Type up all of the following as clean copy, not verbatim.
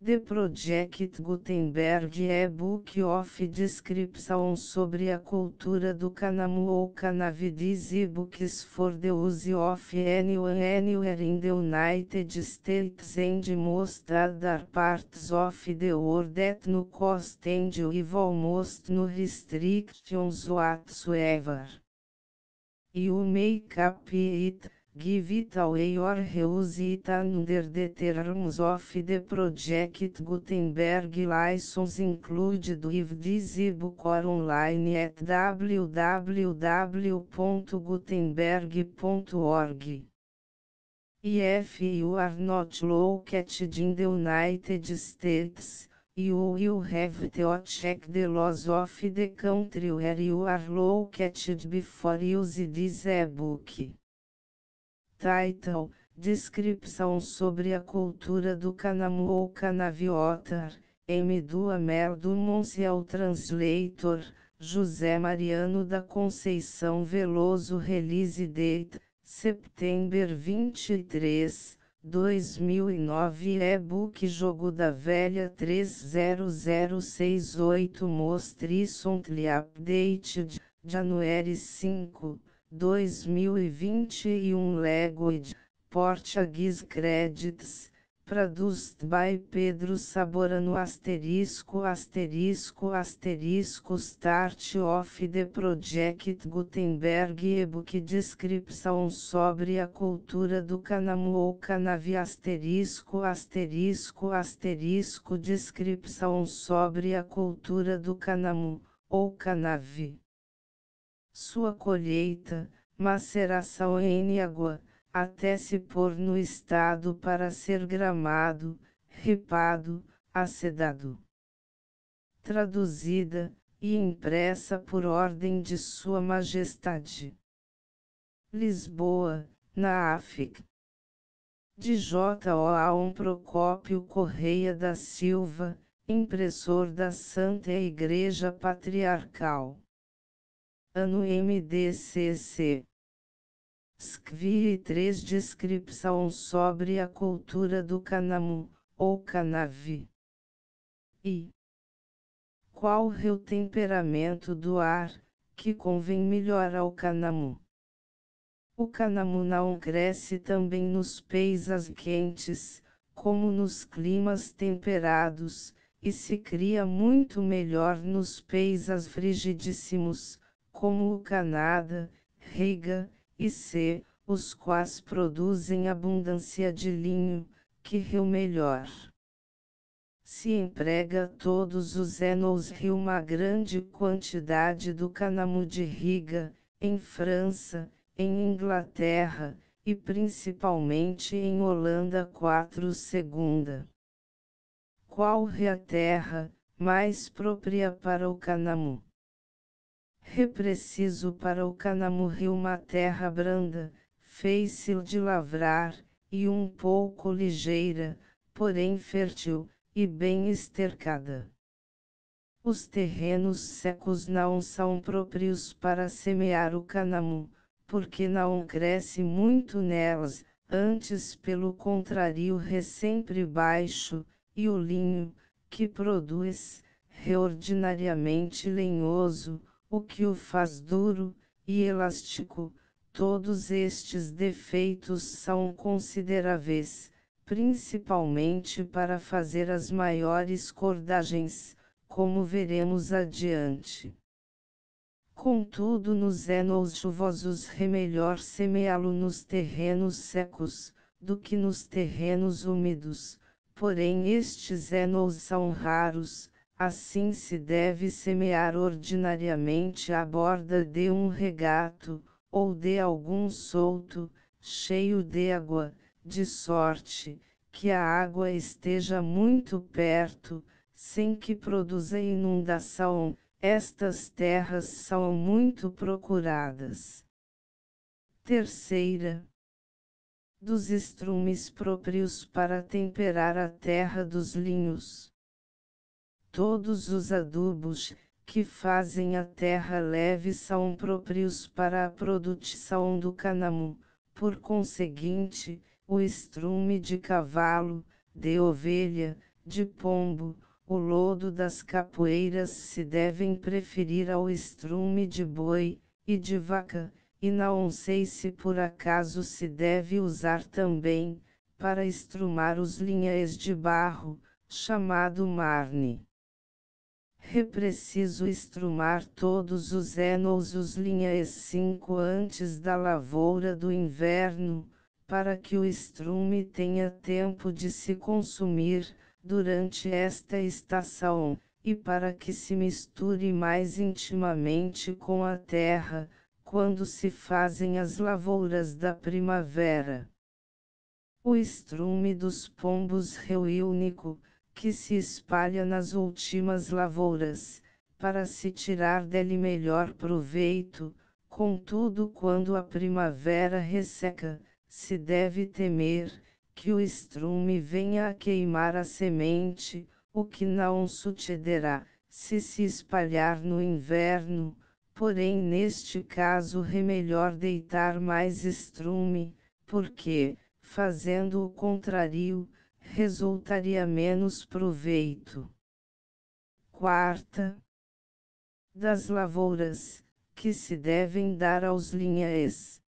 The Project Gutenberg e-book of description sobre a cultura do Canamu ou Canavides e-books for the use of anyone anywhere in the United States and most other parts of the world at no cost and with almost no restrictions whatsoever. You may copy it, give it away or reuse it under the terms of the Project Gutenberg license included with this ebook or online at www.gutenberg.org. If you are not located in the United States, you will have to check the laws of the country where you are located before using this ebook. Title: Descrição sobre a cultura do Canamu ou Canaviotar, M. Duhamel do Monsiel Translator, José Mariano da Conceição Veloso Release Date, September 23, 2009 E-book Jogo da Velha 30068 Most recently updated, January 5, 2021 Language, Portuguese Credits, Produced by Pedro Saborano Start of the Project Gutenberg e-book Descrição sobre a cultura do Canamu ou Canavi Descrição sobre a cultura do Canamu, ou Canavi. Sua colheita, maceração em água, até se pôr no estado para ser gramado, ripado, acedado. Traduzida e impressa por ordem de Sua Majestade. Lisboa, na África. De J.O.A. Procópio Correia da Silva, impressor da Santa Igreja Patriarcal. Ano MDCC. SCVI 3 Descrição sobre a cultura do Canamu, ou Canavi. E qual é o temperamento do ar, que convém melhor ao Canamu? O Canamu não cresce também nos países quentes, como nos climas temperados, e se cria muito melhor nos países frigidíssimos, como o Canadá, Riga, e C, os quais produzem abundância de linho, que é o melhor. Se emprega todos os anos uma grande quantidade do Canamu de Riga, em França, em Inglaterra, e principalmente em Holanda 4/2. Qual é a terra mais própria para o Canamu? É preciso para o Canamu uma terra branda, fácil de lavrar, e um pouco ligeira, porém fértil, e bem estercada. Os terrenos secos não são próprios para semear o Canamu, porque não cresce muito nelas, antes pelo contrário é sempre baixo, e o linho, que produz, é ordinariamente lenhoso, o que o faz duro e elástico. Todos estes defeitos são consideráveis, principalmente para fazer as maiores cordagens, como veremos adiante. Contudo, nos anos chuvosos é melhor semeá-lo nos terrenos secos, do que nos terrenos úmidos, porém estes anos são raros. Assim se deve semear ordinariamente à borda de um regato, ou de algum solto, cheio de água, de sorte, que a água esteja muito perto, sem que produza inundação. Estas terras são muito procuradas. Terceira. Dos estrumes próprios para temperar a terra dos linhos. Todos os adubos, que fazem a terra leve são próprios para a produção do Canamu, por conseguinte, o estrume de cavalo, de ovelha, de pombo, o lodo das capoeiras se devem preferir ao estrume de boi, e de vaca, e não sei se por acaso se deve usar também, para estrumar os linhaes de barro, chamado marne. Preciso estrumar todos os os linhaes 5 antes da lavoura do inverno, para que o estrume tenha tempo de se consumir, durante esta estação, e para que se misture mais intimamente com a terra, quando se fazem as lavouras da primavera. O estrume dos pombos reúnico, que se espalha nas últimas lavouras, para se tirar dele melhor proveito, contudo quando a primavera resseca, se deve temer, que o estrume venha a queimar a semente, o que não sucederá, se espalhar no inverno, porém neste caso é melhor deitar mais estrume, porque, fazendo o contrário, resultaria menos proveito. Quarta, das lavouras, que se devem dar aos linhaes.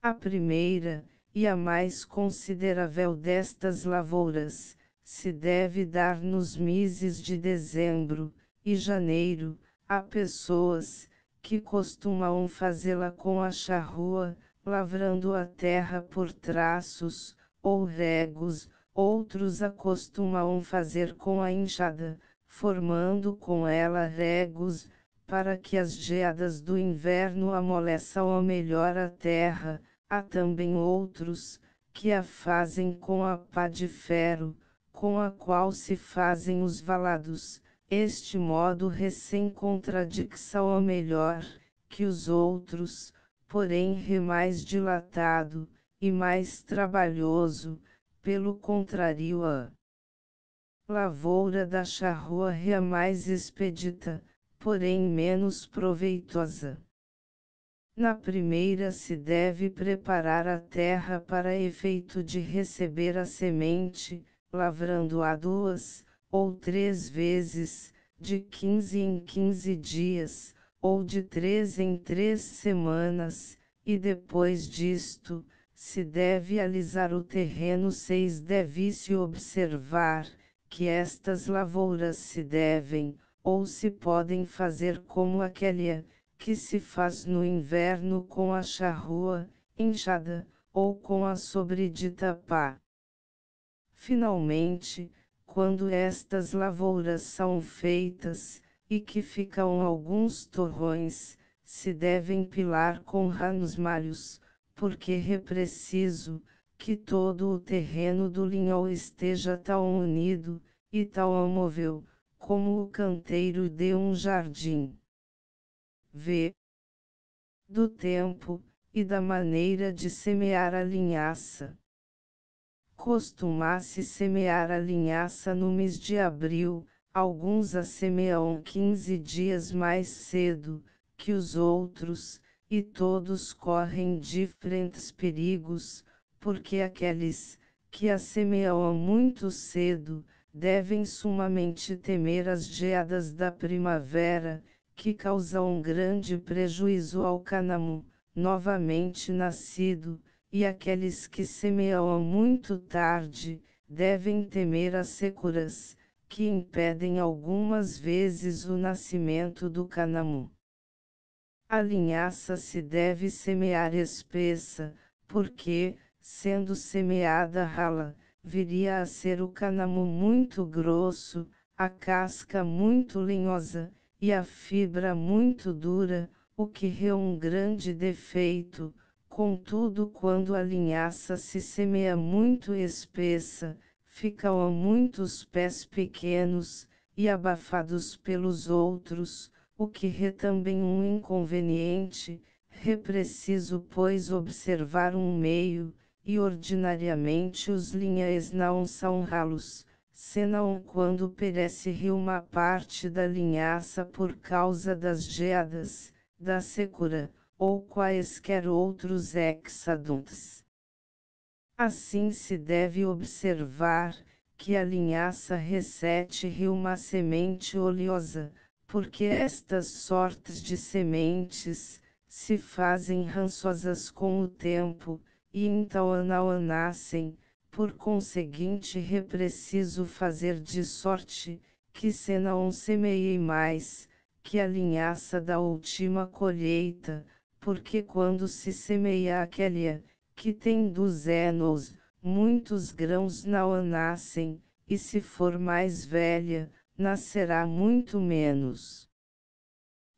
A primeira, e a mais considerável destas lavouras, se deve dar nos meses de dezembro e janeiro, a pessoas que costumam fazê-la com a charrua, lavrando a terra por traços, ou regos, outros a costumam fazer com a enxada, formando com ela regos, para que as geadas do inverno amoleçam melhor a terra. Há também outros, que a fazem com a pá de ferro, com a qual se fazem os valados. Este modo sem contradição é melhor que os outros, porém é mais dilatado, e mais trabalhoso, pelo contrário a lavoura da charrua é a mais expedita, porém menos proveitosa. Na primeira se deve preparar a terra para efeito de receber a semente, lavrando-a 2 ou 3 vezes, de 15 em 15 dias, ou de 3 em 3 semanas, e depois disto, se deve alisar o terreno. 6 Deve-se observar, que estas lavouras se devem, ou se podem fazer como aquela que se faz no inverno com a charrua, enxada, ou com a sobredita pá. Finalmente, quando estas lavouras são feitas, e que ficam alguns torrões, se devem pilar com ranos malhos, porque é preciso que todo o terreno do linhol esteja tão unido, e tão móvel, como o canteiro de um jardim. V. Do tempo, e da maneira de semear a linhaça. Costuma-se semear a linhaça no mês de abril, alguns a semeiam 15 dias mais cedo que os outros, e todos correm diferentes perigos, porque aqueles que a semeiam muito cedo, devem sumamente temer as geadas da primavera, que causam grande prejuízo ao cânamo, novamente nascido, e aqueles que semeiam muito tarde, devem temer as securas, que impedem algumas vezes o nascimento do cânamo. A linhaça se deve semear espessa, porque, sendo semeada rala, viria a ser o cânamo muito grosso, a casca muito linhosa, e a fibra muito dura, o que é um grande defeito. Contudo, quando a linhaça se semeia muito espessa, ficam muitos pés pequenos, e abafados pelos outros, o que é também um inconveniente. É preciso, pois, observar um meio, e ordinariamente os linhaes não são ralos, senão quando perece uma parte da linhaça por causa das geadas, da secura, ou quaisquer outros excedentes. Assim se deve observar, que a linhaça recete uma semente oleosa, porque estas sortes de sementes se fazem rançosas com o tempo, e então não nascem. Por conseguinte é preciso fazer de sorte, que se não semeie mais, que a linhaça da última colheita, porque quando se semeia aquela, que tem 2 anos, muitos grãos não nascem, e se for mais velha, nascerá muito menos.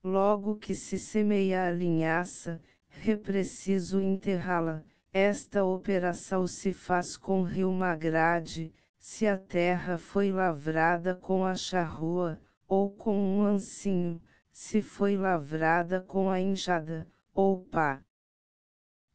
Logo que se semeia a linhaça, é preciso enterrá-la. Esta operação se faz com uma grade, se a terra foi lavrada com a charrua, ou com um ancinho, se foi lavrada com a enxada, ou pá.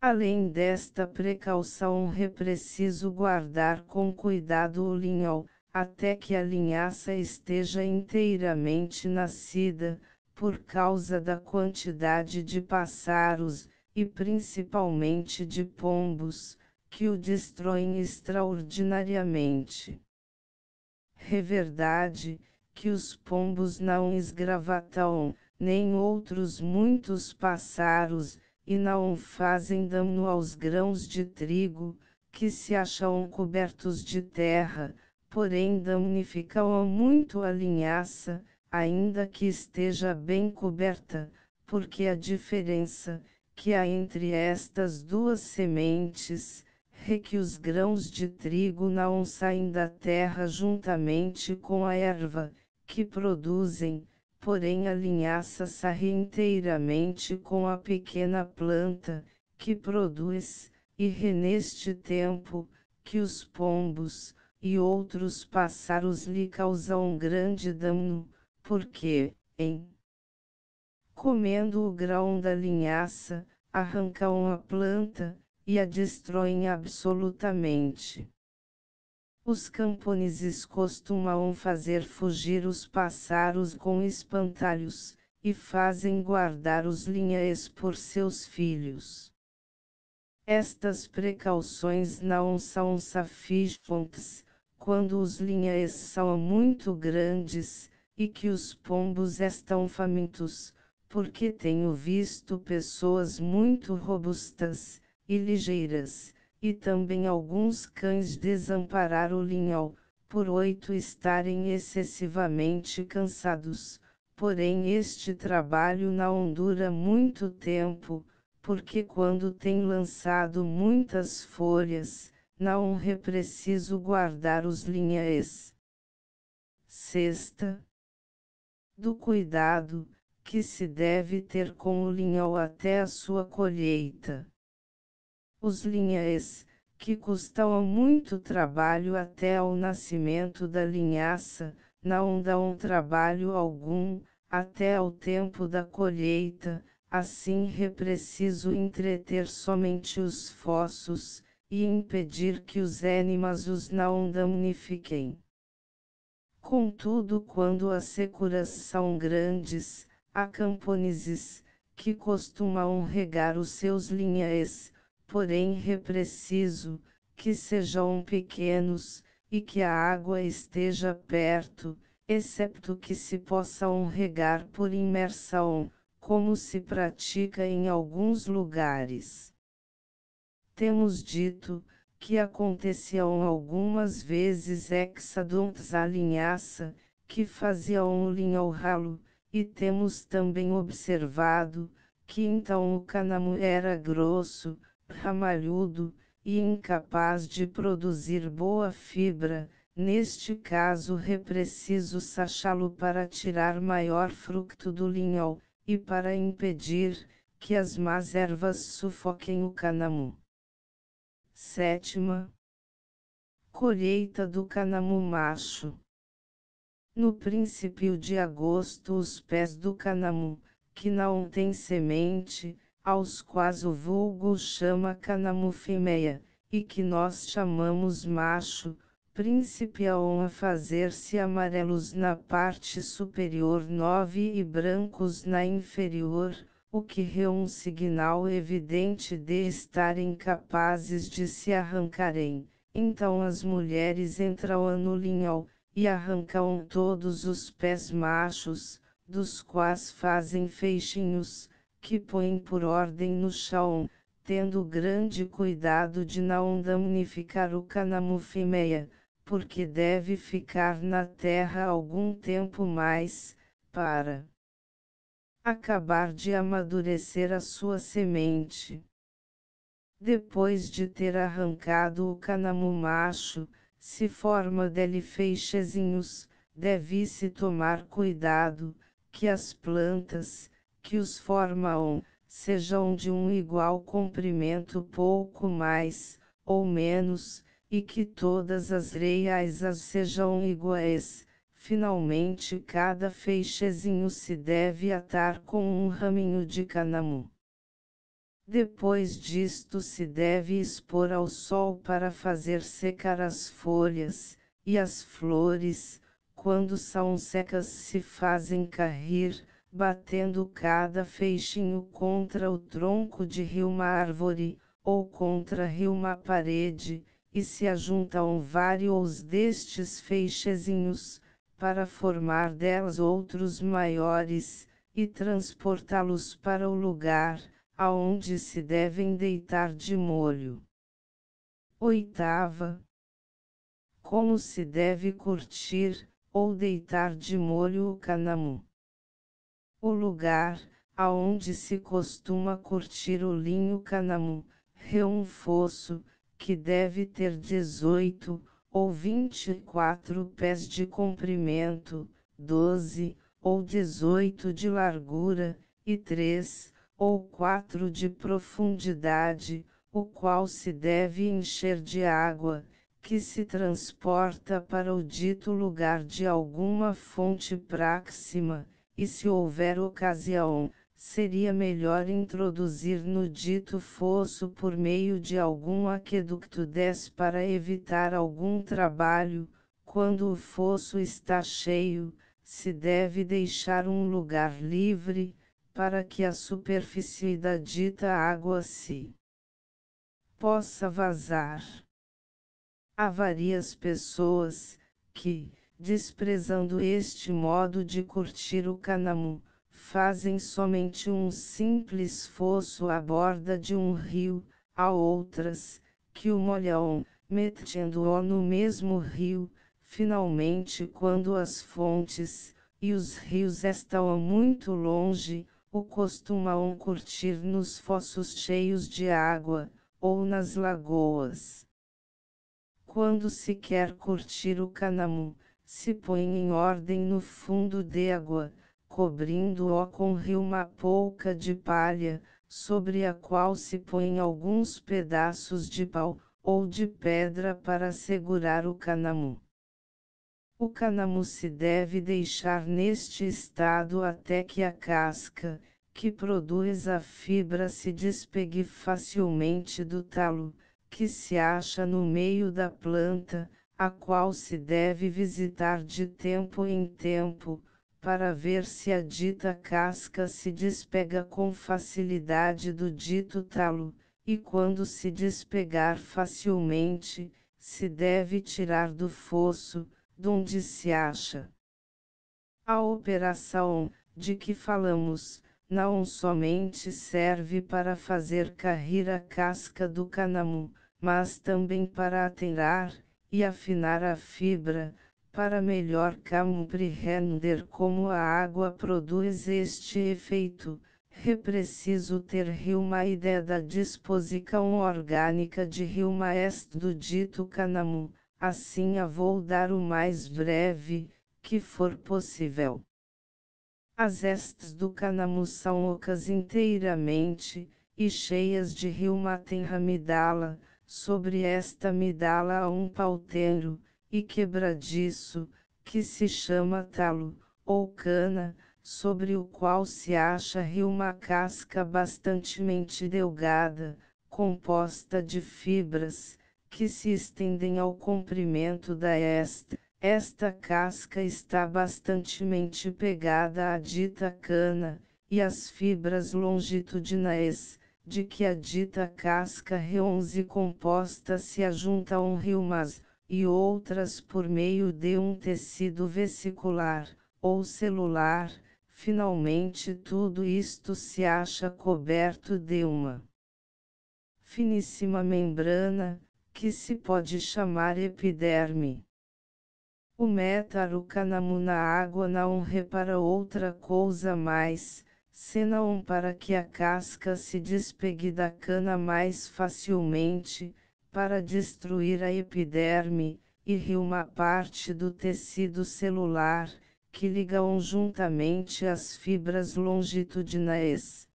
Além desta precaução é preciso guardar com cuidado o linhol, até que a linhaça esteja inteiramente nascida, por causa da quantidade de pássaros, e principalmente de pombos, que o destroem extraordinariamente. É verdade, que os pombos não esgravatam, nem outros muitos pássaros, e não fazem dano aos grãos de trigo, que se acham cobertos de terra, porém danificam muito a linhaça, ainda que esteja bem coberta, porque a diferença que há entre estas 2 sementes é que os grãos de trigo não saem da terra juntamente com a erva que produzem, porém a linhaça sai inteiramente com a pequena planta que produz, e é neste tempo que os pombos e outros pássaros lhe causam grande dano, porque, em comendo o grão da linhaça, arrancam a planta, e a destroem absolutamente. Os camponeses costumam fazer fugir os pássaros com espantalhos, e fazem guardar os linhaes por seus filhos. Estas precauções não são suficientes, quando os linhaes são muito grandes, e que os pombos estão famintos, porque tenho visto pessoas muito robustas e ligeiras, e também alguns cães desamparar o linhol, por estarem excessivamente cansados, porém este trabalho não dura muito tempo, porque quando tem lançado muitas folhas, não é preciso guardar os linhaes. Sexta, do cuidado que se deve ter com o linhol até a sua colheita. Os linhaes, que custam muito trabalho até ao nascimento da linhaça, não dão trabalho algum, até ao tempo da colheita, assim é preciso entreter somente os fossos, e impedir que os animais os não danifiquem. Contudo, quando as securas são grandes, há camponeses, que costumam regar os seus linhaes, porém é preciso que sejam pequenos, e que a água esteja perto, excepto que se possam regar por imersão, como se pratica em alguns lugares. Temos dito que aconteciam algumas vezes exadontes à linhaça, que faziam o linhol ralo, e temos também observado que então o cânamo era grosso, ramalhudo, e incapaz de produzir boa fibra. Neste caso é preciso sachá-lo para tirar maior fruto do linhol, e para impedir que as más ervas sufoquem o cânamo. Sétima, colheita do cânamo macho. No princípio de agosto os pés do cânamo, que não têm semente, aos quais o vulgo chama cânamo fêmea, e que nós chamamos macho, principiam a fazer-se amarelos na parte superior 9 e brancos na inferior, o que é um sinal evidente de estarem capazes de se arrancarem, Então as mulheres entram no linhal, e arrancam todos os pés machos, dos quais fazem feixinhos, que põem por ordem no chão, tendo grande cuidado de não danificar o canamu fêmea, porque deve ficar na terra algum tempo mais, para acabar de amadurecer a sua semente. Depois de ter arrancado o canamu macho, se forma dele feixezinhos, deve-se tomar cuidado, que as plantas, que os formam, sejam de um igual comprimento pouco mais, ou menos, e que todas as reias sejam iguais. Finalmente cada feixezinho se deve atar com um raminho de canamu. Depois disto se deve expor ao sol para fazer secar as folhas, e as flores, quando são secas se fazem cair, batendo cada feixinho contra o tronco de uma árvore, ou contra uma parede, e se ajuntam vários destes feixezinhos, para formar delas outros maiores, e transportá-los para o lugar aonde se devem deitar de molho. Oitava. Como se deve curtir, ou deitar de molho o canamu. O lugar, aonde se costuma curtir o linho canamu, é um fosso, que deve ter 18, ou 24 pés de comprimento, 12, ou 18 de largura, e 3, ou 4 de profundidade, o qual se deve encher de água, que se transporta para o dito lugar de alguma fonte próxima, e se houver ocasião, seria melhor introduzir no dito fosso por meio de algum aqueduto para evitar algum trabalho. Quando o fosso está cheio, se deve deixar um lugar livre, para que a superfície da dita água se possa vazar. Há várias pessoas, que, desprezando este modo de curtir o canamu, fazem somente um simples fosso à borda de um rio. Há outras, que o molham, metendo-o no mesmo rio. Finalmente, quando as fontes, e os rios estão muito longe, o costumam curtir nos fossos cheios de água, ou nas lagoas. Quando se quer curtir o canamu, se põe em ordem no fundo d'água, cobrindo-o com uma pouca de palha, sobre a qual se põem alguns pedaços de pau, ou de pedra para segurar o canamu. O canamu se deve deixar neste estado até que a casca, que produz a fibra, se despegue facilmente do talo, que se acha no meio da planta, a qual se deve visitar de tempo em tempo, para ver se a dita casca se despega com facilidade do dito talo, e quando se despegar facilmente, se deve tirar do fosso, donde se acha. A operação, de que falamos, não somente serve para fazer cair a casca do canamu, mas também para aterar, e afinar a fibra, para melhor compreender como a água produz este efeito. É preciso ter uma ideia da disposição orgânica de uma est do dito canamu. Assim a vou dar o mais breve, que for possível. As estes do canamu são ocas inteiramente, e cheias de uma tenra midala, sobre esta midala há um palteiro, e quebradiço, que se chama talo, ou cana, sobre o qual se acha uma casca bastantemente delgada, composta de fibras, que se estendem ao comprimento da este. Esta casca está bastantemente pegada à dita cana, e as fibras longitudinais, de que a dita casca R11 composta se ajunta a um riumas, e outras por meio de um tecido vesicular, ou celular. Finalmente tudo isto se acha coberto de uma finíssima membrana, que se pode chamar epiderme. O metarucânamo na água não repara outra coisa mais, senão para que a casca se despegue da cana mais facilmente, para destruir a epiderme, e uma parte do tecido celular, que ligam juntamente as fibras longitudinais.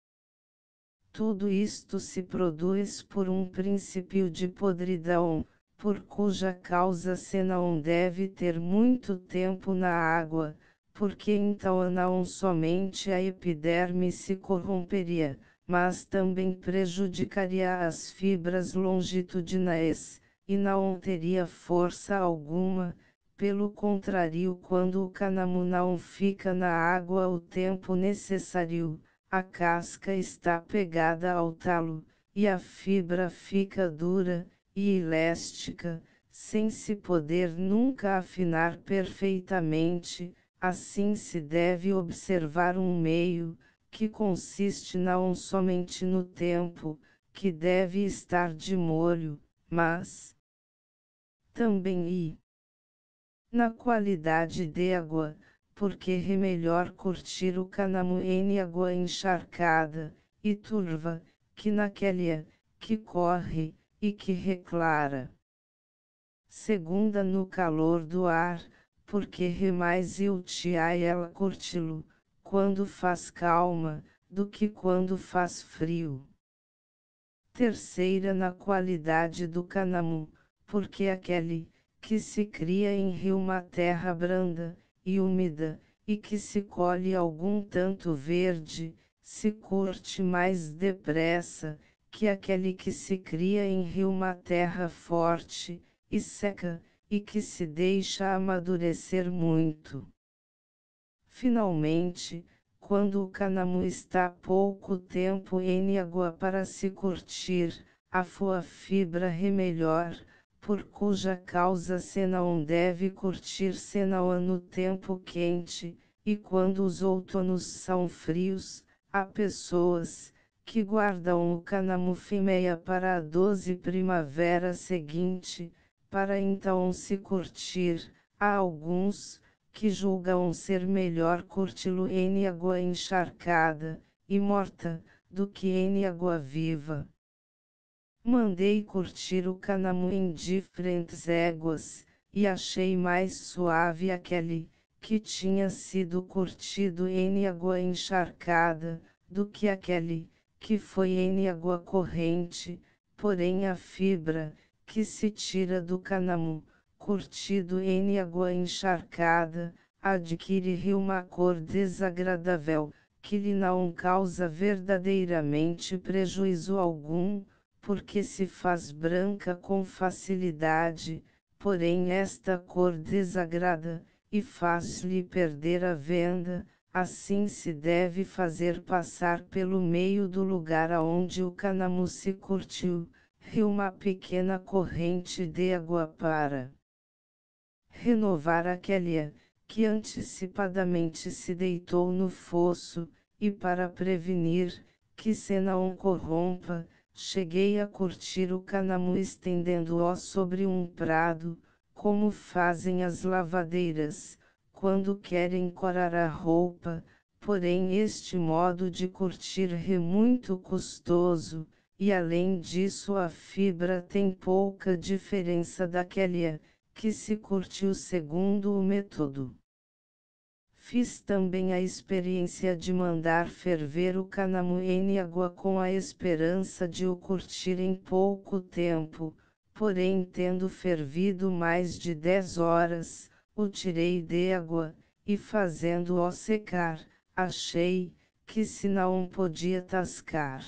Tudo isto se produz por um princípio de podridão, por cuja causa se não deve ter muito tempo na água, porque então não somente a epiderme se corromperia, mas também prejudicaria as fibras longitudinais, e não teria força alguma. Pelo contrário, quando o cânamo não fica na água o tempo necessário, a casca está pegada ao talo, e a fibra fica dura e elástica, sem se poder nunca afinar perfeitamente. Assim se deve observar um meio, que consiste não somente no tempo, que deve estar de molho, mas também na qualidade de água, porque é melhor curtir o cânamo em água encharcada e turva, que naquela que corre e que reclara. Segunda, no calor do ar, porque é mais útil a ela curti-lo, quando faz calma, do que quando faz frio. Terceira, na qualidade do cânamo, porque aquele que se cria em uma terra branda e úmida, e que se colhe algum tanto verde, se curte mais depressa, que aquele que se cria em uma terra forte e seca, e que se deixa amadurecer muito. Finalmente, quando o cânamo está pouco tempo em água para se curtir, a sua fibra é melhor, por cuja causa se não deve curtir senão no tempo quente, e quando os outonos são frios, há pessoas que guardam o cânamo fêmea para a doce primavera seguinte, para então se curtir. Há alguns que julgam ser melhor curti-lo em água encharcada e morta, do que em água viva. Mandei curtir o cânamo em diferentes éguas, e achei mais suave aquele, que tinha sido curtido em água encharcada, do que aquele, que foi em água corrente, porém a fibra, que se tira do cânamo, curtido em água encharcada, adquire uma cor desagradável, que lhe não causa verdadeiramente prejuízo algum, porque se faz branca com facilidade, porém esta cor desagrada, e faz-lhe perder a venda. Assim se deve fazer passar pelo meio do lugar aonde o cânamo se curtiu, uma pequena corrente de água para renovar aquela, que antecipadamente se deitou no fosso, e para prevenir, que se não corrompa, cheguei a curtir o cânamo estendendo-o sobre um prado, como fazem as lavadeiras, quando querem corar a roupa, porém este modo de curtir é muito custoso, e além disso a fibra tem pouca diferença daquela, que se curtiu segundo o método. Fiz também a experiência de mandar ferver o cânamo em água com a esperança de o curtir em pouco tempo, porém tendo fervido mais de 10 horas, o tirei de água, e fazendo-o secar, achei, que se não podia tascar.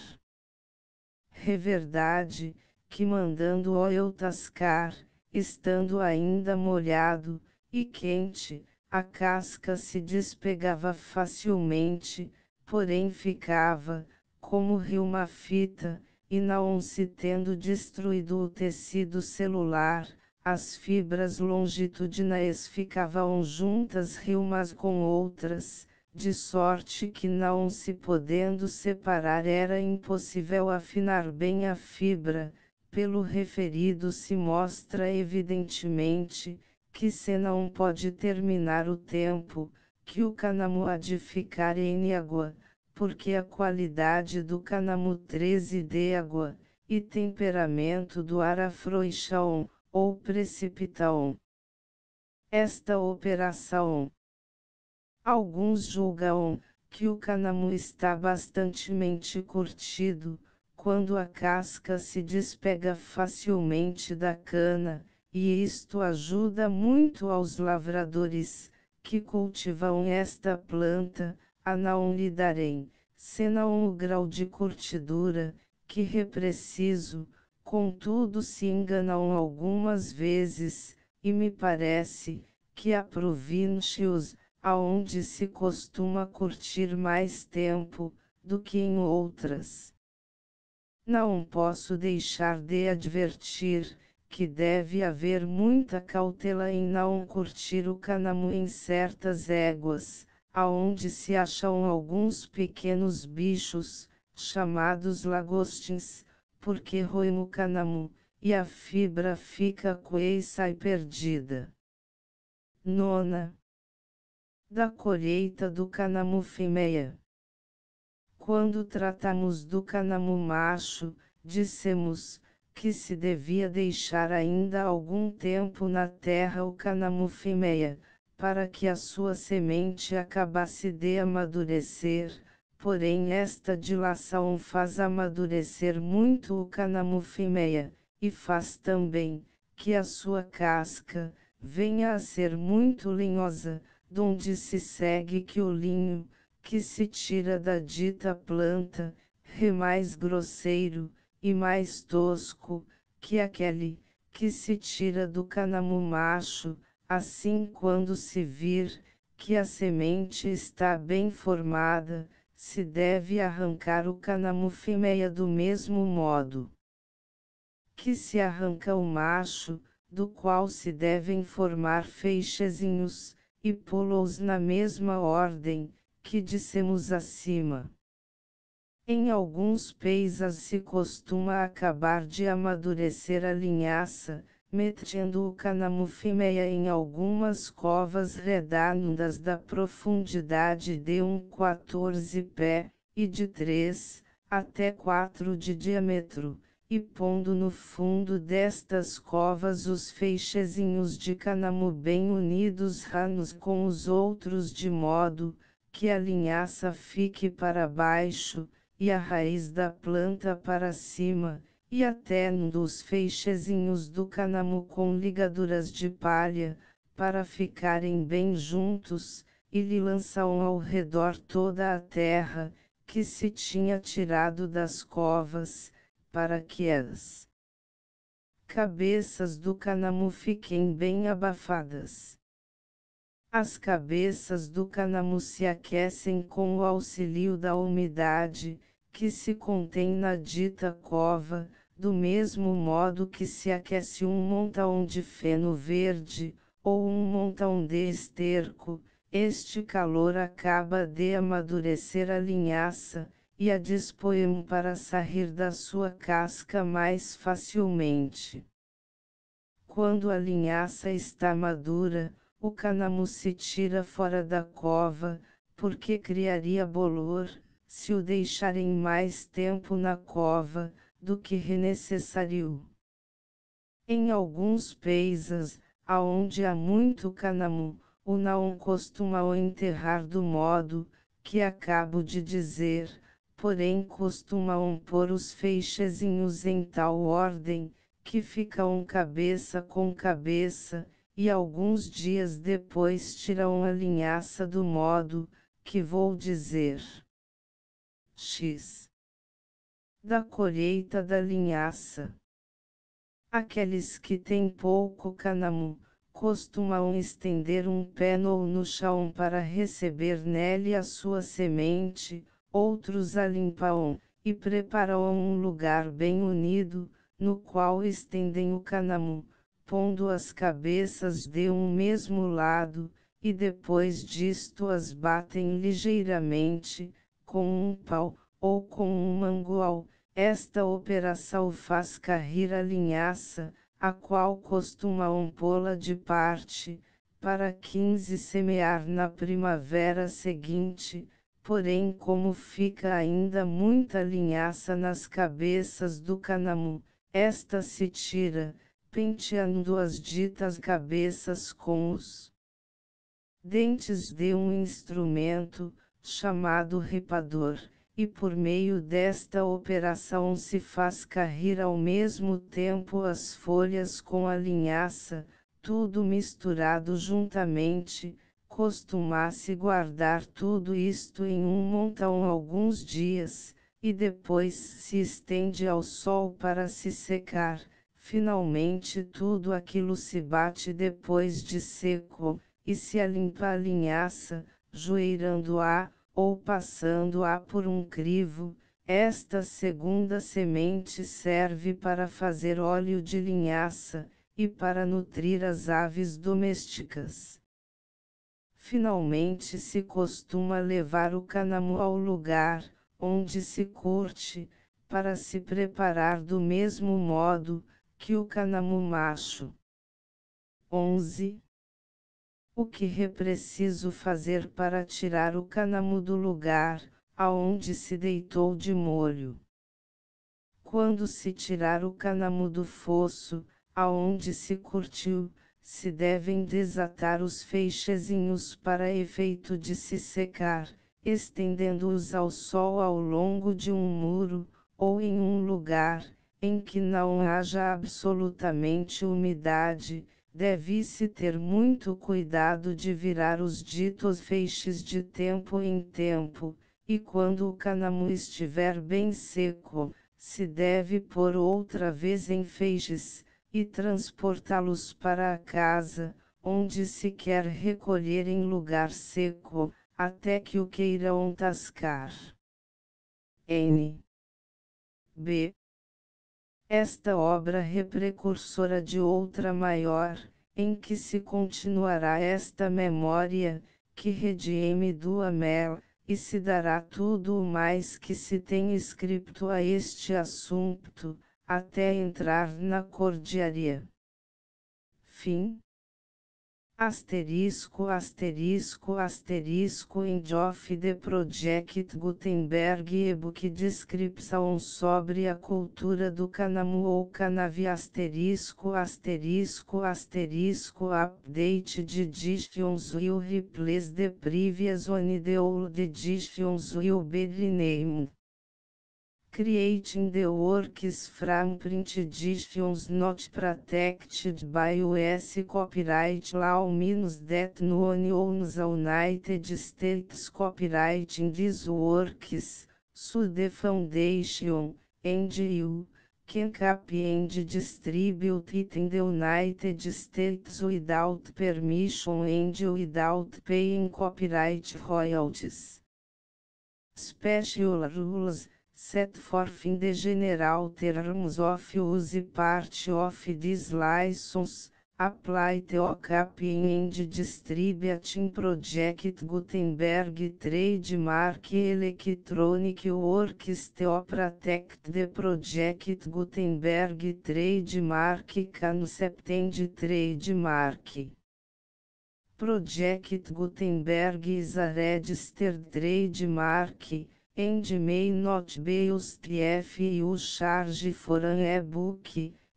É verdade, que mandando-o eu tascar, estando ainda molhado e quente, a casca se despegava facilmente, porém ficava, como uma fita, e não se tendo destruído o tecido celular, as fibras longitudinais ficavam juntas umas com outras, de sorte que não se podendo separar era impossível afinar bem a fibra. Pelo referido se mostra evidentemente, que se não pode terminar o tempo, que o cânamo há de ficar em água, porque a qualidade do cânamo 13 de água, e temperamento do ar afrouxam, ou precipitam esta operação. Alguns julgam, que o cânamo está bastantemente curtido, quando a casca se despega facilmente da cana, e isto ajuda muito aos lavradores, que cultivam esta planta, a não lhe darem, senão o grau de curtidura, que é preciso. Contudo se enganam algumas vezes, e me parece, que há províncias, aonde se costuma curtir mais tempo, do que em outras. Não posso deixar de advertir, que deve haver muita cautela em não curtir o cânamo em certas éguas, aonde se acham alguns pequenos bichos, chamados lagostins, porque roem o cânamo, e a fibra fica coeça e perdida. Nona. Da colheita do cânamo fêmea. Quando tratamos do cânamo macho, dissemos, que se devia deixar ainda algum tempo na terra o cânamo fêmea, para que a sua semente acabasse de amadurecer, porém esta dilação faz amadurecer muito o cânamo fêmea, e faz também, que a sua casca, venha a ser muito linhosa, donde se segue que o linho, que se tira da dita planta, é mais grosseiro, e mais tosco, que aquele, que se tira do cânamo macho. Assim quando se vir, que a semente está bem formada, se deve arrancar o cânamo fêmea do mesmo modo que se arranca o macho, do qual se devem formar feixezinhos, e pô-los na mesma ordem, que dissemos acima. Em alguns países se costuma acabar de amadurecer a linhaça, metendo o cânamo fêmea em algumas covas redondas da profundidade de 14 pé, e de 3 até 4 de diâmetro, e pondo no fundo destas covas os feixezinhos de cânamo bem unidos uns com os outros de modo, que a linhaça fique para baixo, e a raiz da planta para cima, e até dos feixezinhos do cânamo com ligaduras de palha, para ficarem bem juntos, e lhe lançam ao redor toda a terra, que se tinha tirado das covas, para que as cabeças do cânamo fiquem bem abafadas. As cabeças do cânamo se aquecem com o auxílio da umidade, que se contém na dita cova, do mesmo modo que se aquece um montão de feno verde, ou um montão de esterco. Este calor acaba de amadurecer a linhaça, e a dispõe para sair da sua casca mais facilmente. Quando a linhaça está madura, o cânamo se tira fora da cova, porque criaria bolor, se o deixarem mais tempo na cova, do que é necessário. Em alguns países, aonde há muito cânamo, o não costuma enterrar do modo, que acabo de dizer, porém costumam pôr os feixezinhos em tal ordem, que ficam cabeça com cabeça, e alguns dias depois tiram a linhaça do modo, que vou dizer. X. Da colheita da linhaça. Aqueles que têm pouco cânamo, costumam estender um pano no chão para receber nele a sua semente, outros a limpam, e preparam um lugar bem unido, no qual estendem o cânamo, pondo as cabeças de um mesmo lado, e depois disto as batem ligeiramente, com um pau, ou com um mangual. Esta operação faz cair a linhaça, a qual costuma pô-la de parte, para 15 semear na primavera seguinte. Porém, como fica ainda muita linhaça nas cabeças do cânamo, esta se tira, penteando as ditas cabeças com os dentes de um instrumento, chamado ripador, e por meio desta operação se faz cair ao mesmo tempo as folhas com a linhaça, tudo misturado juntamente. Costuma-se guardar tudo isto em um montão alguns dias, e depois se estende ao sol para se secar. Finalmente tudo aquilo se bate depois de seco, e se alimpa a linhaça, joeirando-a, ou passando-a por um crivo. Esta segunda semente serve para fazer óleo de linhaça, e para nutrir as aves domésticas. Finalmente se costuma levar o cânamo ao lugar, onde se curte, para se preparar do mesmo modo, que o cânamo macho. 11. O que é preciso fazer para tirar o cânamo do lugar, aonde se deitou de molho? Quando se tirar o cânamo do fosso, aonde se curtiu, se devem desatar os feixezinhos para efeito de se secar, estendendo-os ao sol ao longo de um muro, ou em um lugar, em que não haja absolutamente umidade. Deve-se ter muito cuidado de virar os ditos feixes de tempo em tempo, e quando o cânamo estiver bem seco, se deve pôr outra vez em feixes, e transportá-los para a casa, onde se quer recolher em lugar seco, até que o queiram tascar. N. B. Esta obra é precursora de outra maior, em que se continuará esta memória, que redime do Amel, e se dará tudo o mais que se tem escrito a este assunto, até entrar na cordiaria. Fim. Asterisco end of the Project Gutenberg e-book descrição sobre a cultura do cânamo ou canavi update de editions will replace the previous one the old editions will be renamed. Creating the works from print editions not protected by US copyright law means that no one owns a United States copyright in these works, so the foundation, and you, can copy and distribute it in the United States without permission and without paying copyright royalties. Special rules set forth in the general terms of use part of this license, apply to copying and distributing Project Gutenberg trademark electronic works to protect the Project Gutenberg trademark concept and trademark. Project Gutenberg is a registered trademark, and may not be used if you charge for an e-book,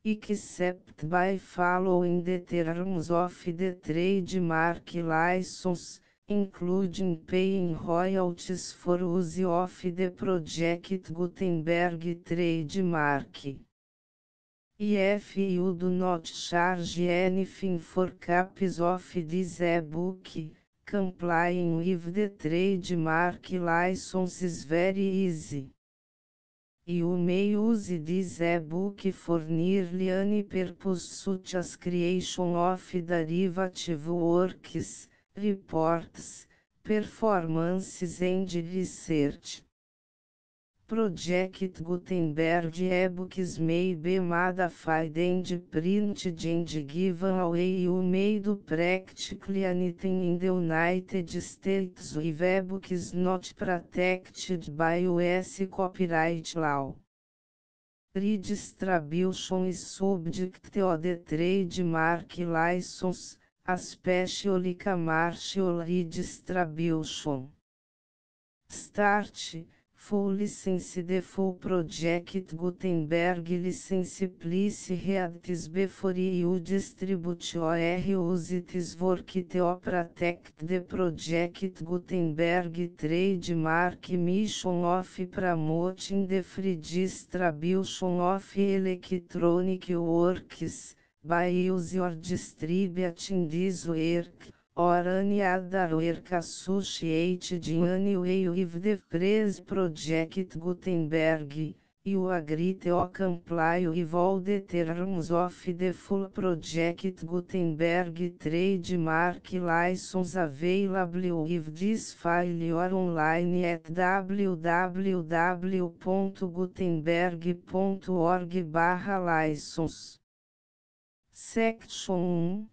except by following the terms of the trademark license, including paying royalties for use of the Project Gutenberg trademark. If you do not charge anything for copies of this e-book, complying with the trademark license is very easy. You may use this e-book for nearly any purpose such as creation of derivative works, reports, performances and research. Project Gutenberg e-books may be modified and printed and given away. You may do practically anything in the United States with e-books not protected by US copyright law. Redistribution is subject to the trademark license, especially commercial redistribution. Start. Full license. The full Project Gutenberg license please read this before you distribute or use this work to protect the Project Gutenberg trademark mission of promoting the free distribution of electronic works, by use or distributing this work, or any other work associated in any way with the phrase Project Gutenberg. You agree to comply with all the terms of the full Project Gutenberg trademark license available with this file or online at www.gutenberg.org/license. Section 1.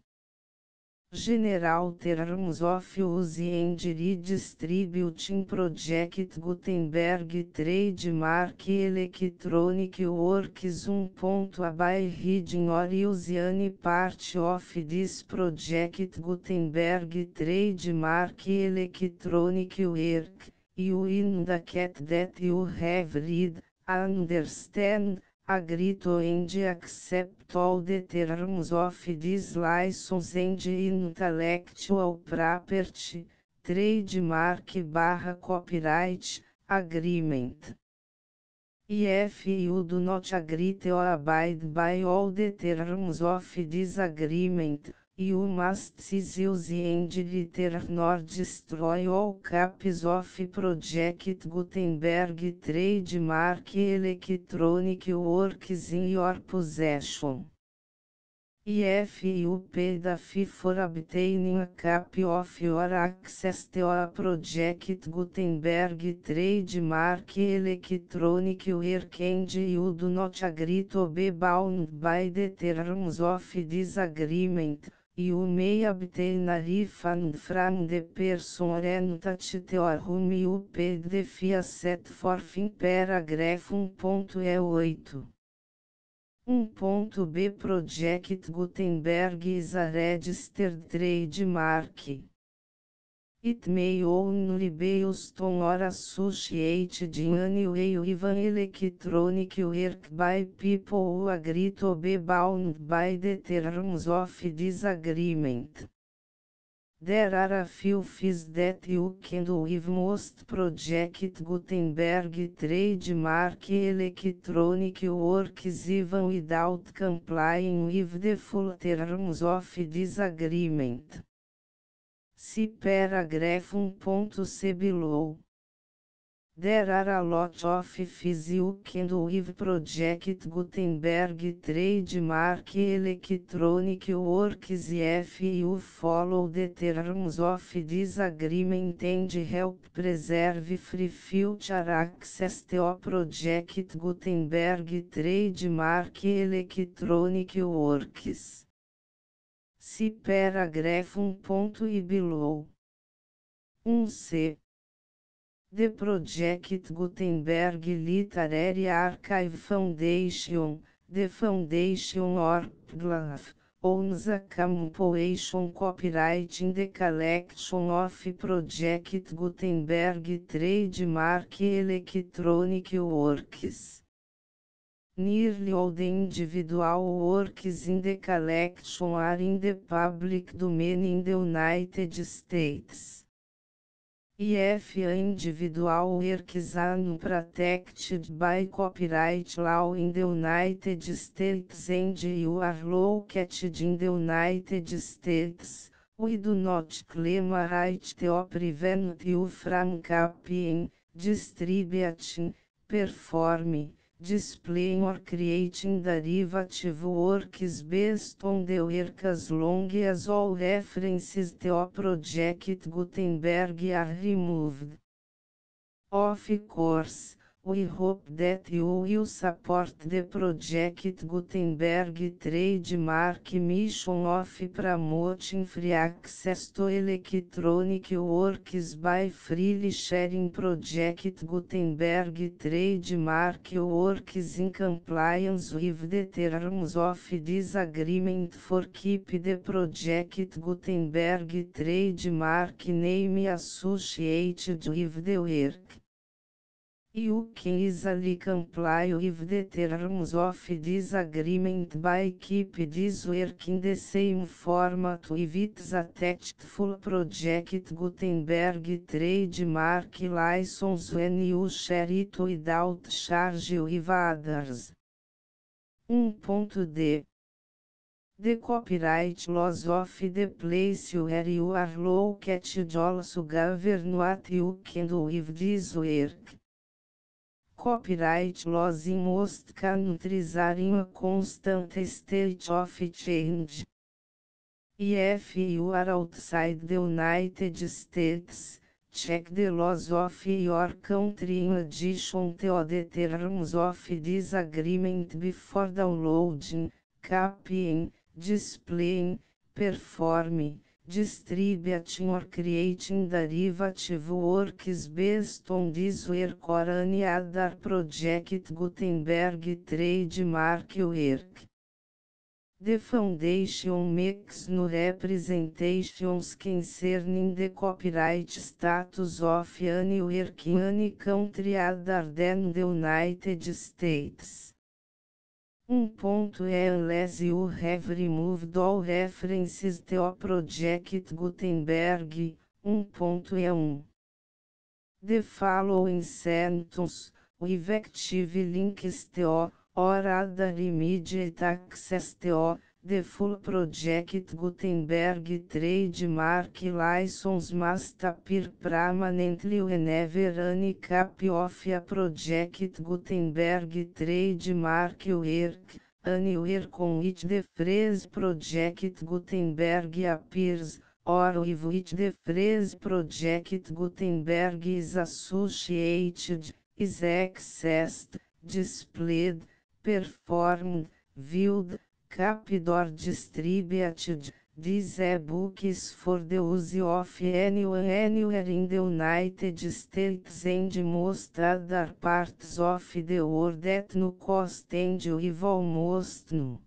General Terms of Use and Redistributing Project Gutenberg Trademark Electronic Works. 1. By reading or use any part of this Project Gutenberg Trademark Electronic Work, you indicate that you have read, understand, agree to and accept all the terms of this license and intellectual property, trademark/copyright, agreement. If you do not agree to abide by all the terms of this agreement, you must cease use and return or destroy all copies of Project Gutenberg trademark electronic works in your possession. If you pay the fee for obtaining a copy of your access to a Project Gutenberg trademark electronic work and you do not agree to be bound by the terms of this agreement, you may obtain a refund from the person or entity to whom you paid the fee set forth in paragraph 1.8. 1.b Project Gutenberg is a registered trademark. It may only be used on or associated in any way with an electronic work by people who agree to be bound by the terms of this agreement. There are a few fees that you can do with most Project Gutenberg trademark electronic works even without complying with the full terms of this agreement. See paragraph 1.c below. There are a lot of fees you can do with Project Gutenberg trademark electronic works if you follow the terms of this agreement and help preserve free future access to Project Gutenberg trademark electronic works. See paragraph 1.i below. 1c. The Project Gutenberg Literary Archive Foundation, the foundation or PGLAF, owns a compilation copyright in the collection of Project Gutenberg trademark electronic works. Nearly all the individual works in the collection are in the public domain in the United States. If individual works are not protected by copyright law in the United States and you are located in the United States, we do not claim a right to prevent you from copying, distributing, performing, displaying or creating derivative works based on the work as long as all references to Project Gutenberg are removed. Of course, We hope that you will support the project Gutenberg trademark mission of promoting free access to electronic works by freely sharing project Gutenberg trademark works in compliance with the terms of this agreement for keep the project Gutenberg trademark name associated with the work. You can easily comply with the terms of this agreement by keep this work in the same format with its attached full project Gutenberg trademark license when you share it without charge with others. 1.d The copyright laws of the place where you are located also govern what you can do with this work. Copyright laws in most countries are in a constant state of change. If you are outside the United States, check the laws of your country in addition to the terms of this agreement before downloading, copying, displaying, performing, distributing or creating derivative works based on this work or any other project Gutenberg trademark work. The foundation makes no representations concerning the copyright status of any work in any country other than the United States. Unless you have removed all references to Project Gutenberg. 1.1 The following sentence, with active links to, or other immediate access to, the full Project Gutenberg trademark license must appear permanently whenever any copy of a Project Gutenberg trademark work, anywhere on which the phrase Project Gutenberg appears, or with which the phrase Project Gutenberg is associated, is accessed, displayed, performed, viewed, copied or distributed. This e-book is for the use of anyone anywhere in the United States and most other parts of the world at no cost and with almost no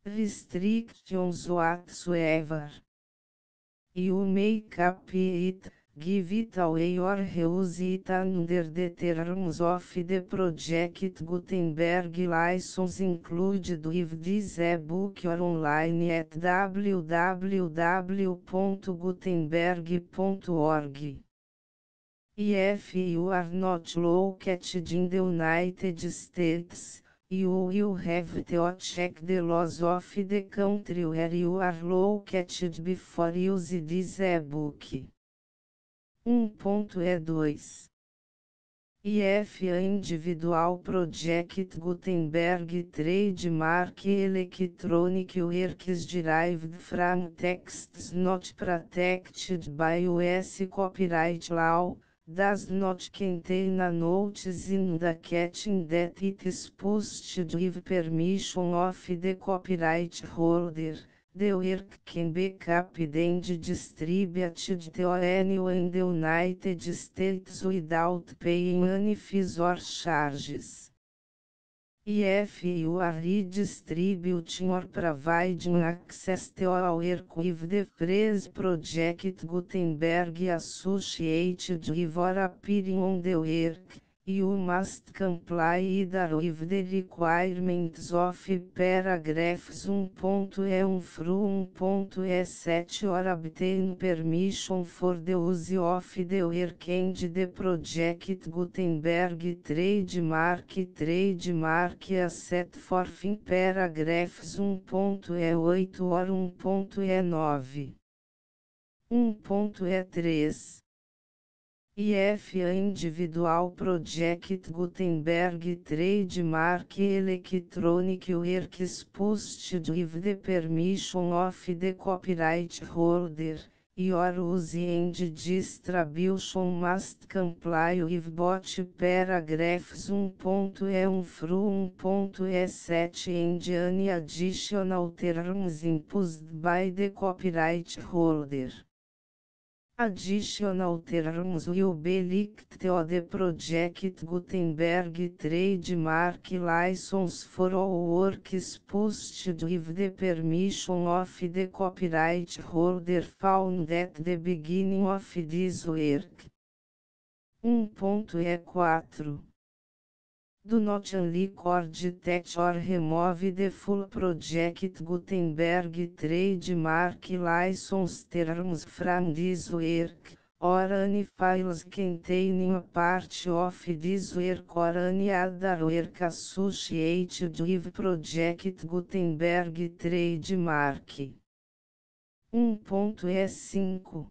restrictions whatsoever. You may copy it, give it away or reuse it under the terms of the Project Gutenberg license included with this e-book or online at www.gutenberg.org. If you are not located in the United States, you will have to check the laws of the country where you are located before use this e-book. 1.E2 If a individual project Gutenberg trademark electronic works derived from texts not protected by US copyright law, does not contain a notice indicating that it is posted with permission of the copyright holder, the work can be copied and distributed to anyone in the United States without paying any fees or charges. If you are redistributing or providing access to a work with the phrase Project Gutenberg associated with or appearing on the work, you must comply either with the requirements of paragraphs 1.E1 through 1.E7 or obtain permission for the use of the work and the Project Gutenberg trademark as set forth in paragraphs 1.E8 or 1.E9. 1.E3 If a individual project Gutenberg trademark electronic works posted with the permission of the copyright holder, Your use and distribution must comply with both paragraphs 1.e1 through 1.e7 and any additional terms imposed by the copyright holder. Additional terms will be linked to the Project Gutenberg trademark license for all works posted with the permission of the copyright holder found at the beginning of this work. 1.e4 Do not unrecord that or remove the full Project Gutenberg trademark license terms from this work, or any files containing a part of this work or any other work associated with Project Gutenberg trademark. 1.e5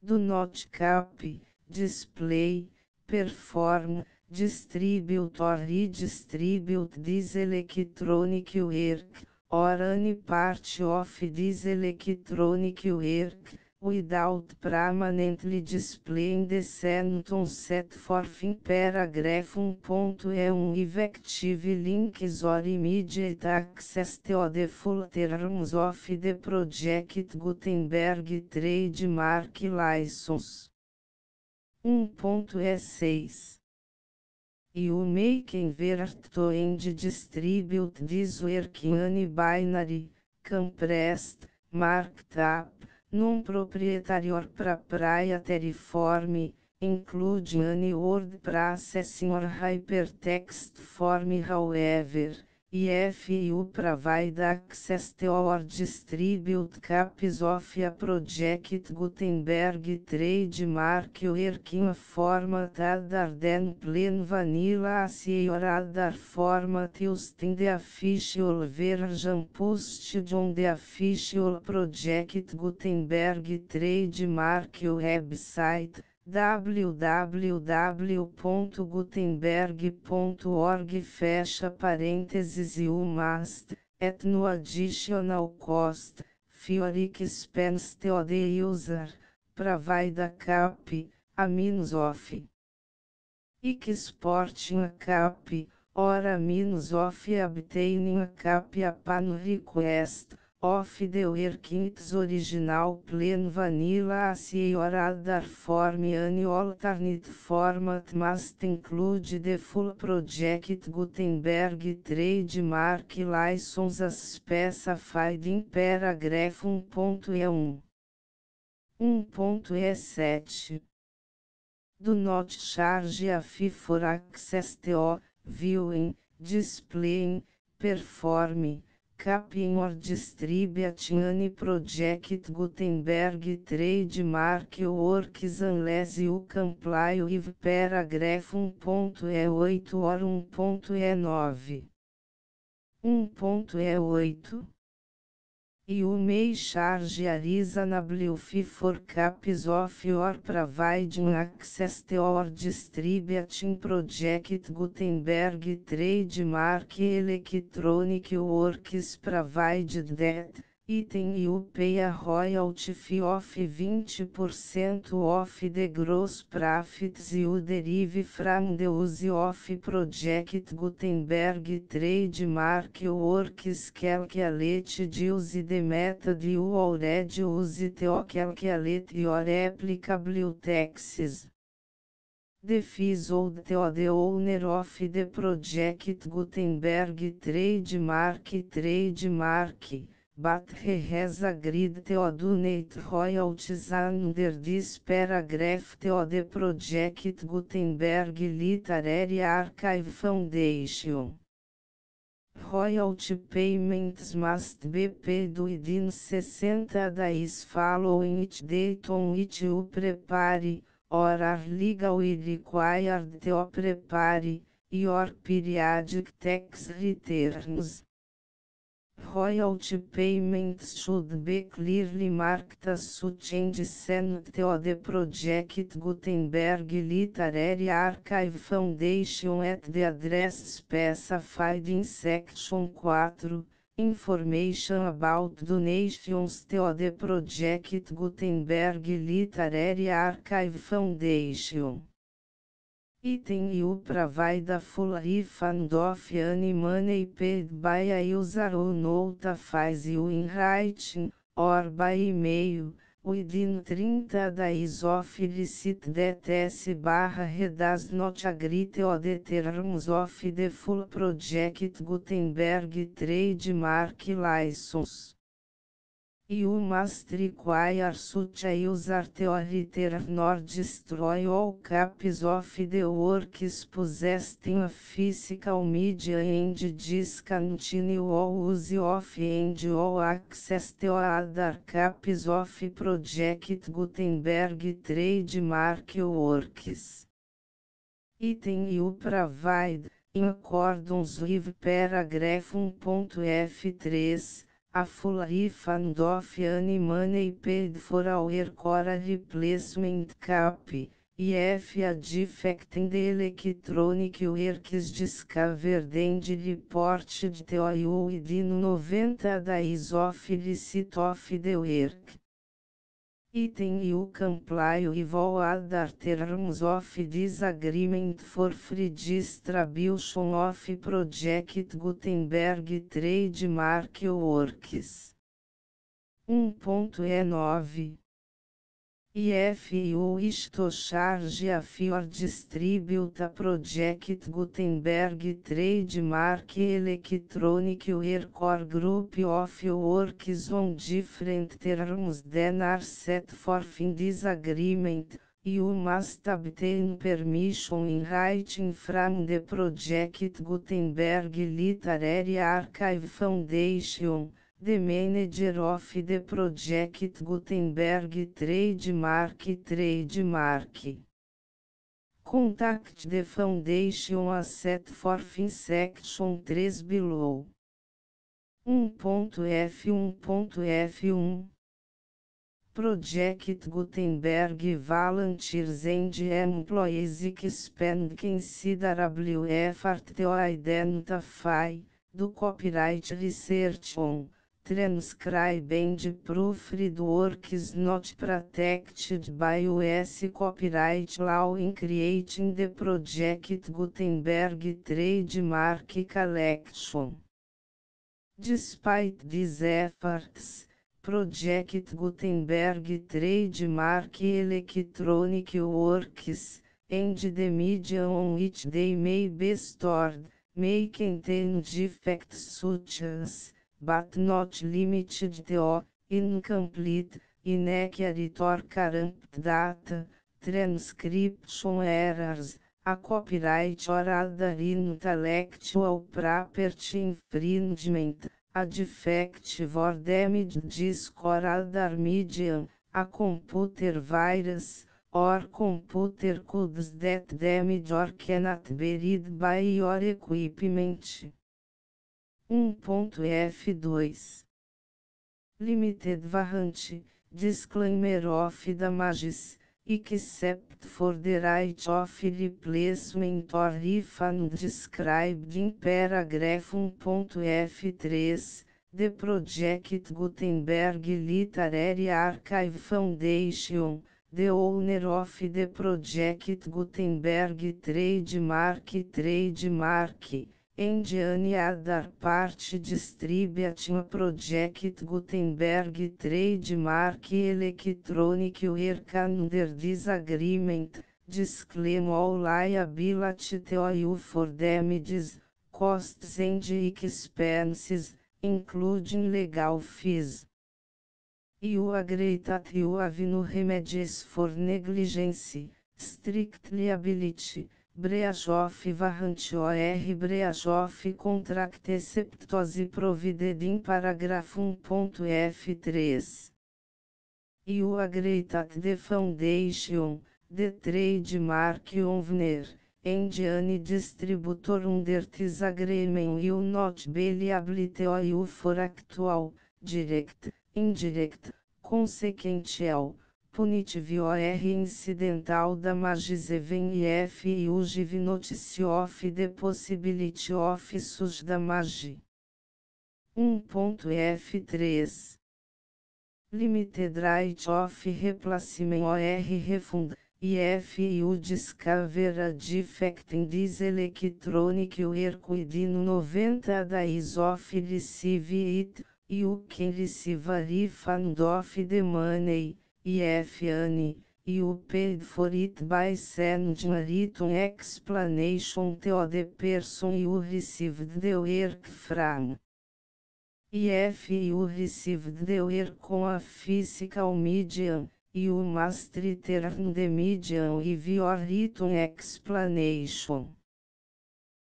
Do not copy, display, perform, distribute or redistribute this electronic work, or any part of this electronic work, without permanently displaying the sentence set forth in paragraph 1.e1 with active links or immediate access to the full terms of the Project Gutenberg trademark license. 1.e6 You may convert to and distribute this work in any binary, compressed, marked up, non-proprietary or proprietary form, including any word processing or hypertext form. However, if you provide access to or distribute copies of a Project Gutenberg trademark work in a format other than plain vanilla ASCII or other format used in the official version posted on the official Project Gutenberg trademark website, www.gutenberg.org fecha parênteses You must, at no additional cost, for expense to the user, provide a copy, a means of exporting a copy, or a means of obtaining a copy upon request, of the work in its original plain vanilla ASCII or other form. Any alternate format must include the full Project Gutenberg trademark license as specified in paragraph 1.e1. 1.e7 Do not charge a fee for access to, viewing, displaying, performing, copying or distributing any Project Gutenberg trademark works unless you comply with paragraph 1.e8 or 1.e9. 1.e8 You may charge a reasonable fee for copies of your providing access to or distributing Project Gutenberg trademark electronic works provided that, item you pay a royalty fee of 20% of the gross profits you derive from the use of Project Gutenberg trademark works calculated use the method you already use to calculate your applicable taxes. The fees owed to the owner of the Project Gutenberg trademark, but he has agreed to donate royalties under this paragraph to the Project Gutenberg Literary Archive Foundation. Royalty payments must be paid within 60 days following each date on which you prepare, or are legally required to prepare, your periodic tax returns. Royalty payments should be clearly marked as such and sent to the Project Gutenberg Literary Archive Foundation at the address specified in Section 4, Information about donations to the Project Gutenberg Literary Archive Foundation. Item you provide a full refund of any money paid by a user who notifies you in writing, or by email, within 30 days of receipt that S/he does not agree to the terms of the full Project Gutenberg trademark license. You must require such a user to return or destroy all copies of the works possessed in a physical media and discontinue all use of and all access to other copies of Project Gutenberg trademark works. Item you provide, in accordance with paragraph 1.f3, a full refund of any money paid for a work or a replacement copy, if a defect in the electronic work is discovered and reported to you within 90 days of receipt of the work. Item you comply with all other terms of this agreement for free distribution of Project Gutenberg trademark works. 1.E9 If you wish to charge a fee or distribute a Project Gutenberg trademark electronic work or group of works on different terms than are set forth in this agreement, you must obtain permission in writing from the Project Gutenberg Literary Archive Foundation, the manager of the Project Gutenberg trademark. Contact the foundation as set forth in section 3 below. 1.F1.F1 Project Gutenberg volunteers and employees expend considerable effort to identify, do copyright research on, transcribe and proofread works not protected by U.S. copyright law in creating the Project Gutenberg trademark collection. Despite these efforts, Project Gutenberg trademark electronic works, and the media on which they may be stored, may contain defects such as, but not limited to, incomplete, inaccurate or corrupt data, transcription errors, a copyright or other intellectual property infringement, a defective or damaged disk or other medium, a computer virus, or computer codes that damage or cannot be read by your equipment. 1.F2 Limited warranty, disclaimer of damages, except for the right of replacement or refund described in paragraph 1.F3, the Project Gutenberg Literary Archive Foundation, the owner of the Project Gutenberg trademark, and any other party distributing a Project Gutenberg trademark electronic work under this agreement, disclaim all liability to you for damages, costs and expenses, including legal fees. You agree that you have no remedies for negligence, strict liability, breach of warranty or breach of contract except as provided in paragraph 1.F3. You agree that the foundation, the trademark owner, and any distributor under this agreement will not be liable to you for actual, direct, indirect, consequential, punitive or incidental damages even if you give notice of the possibility of such damage. 1.f3 Limited Right of Replacement or Refund, if you discover a defect in this electronic work within 90 days of receive it, you can receive a refund of the money, if any, you paid for it by sending a written explanation to the person you received the work from. If you received the work on a physical medium, you must return the medium with your written explanation.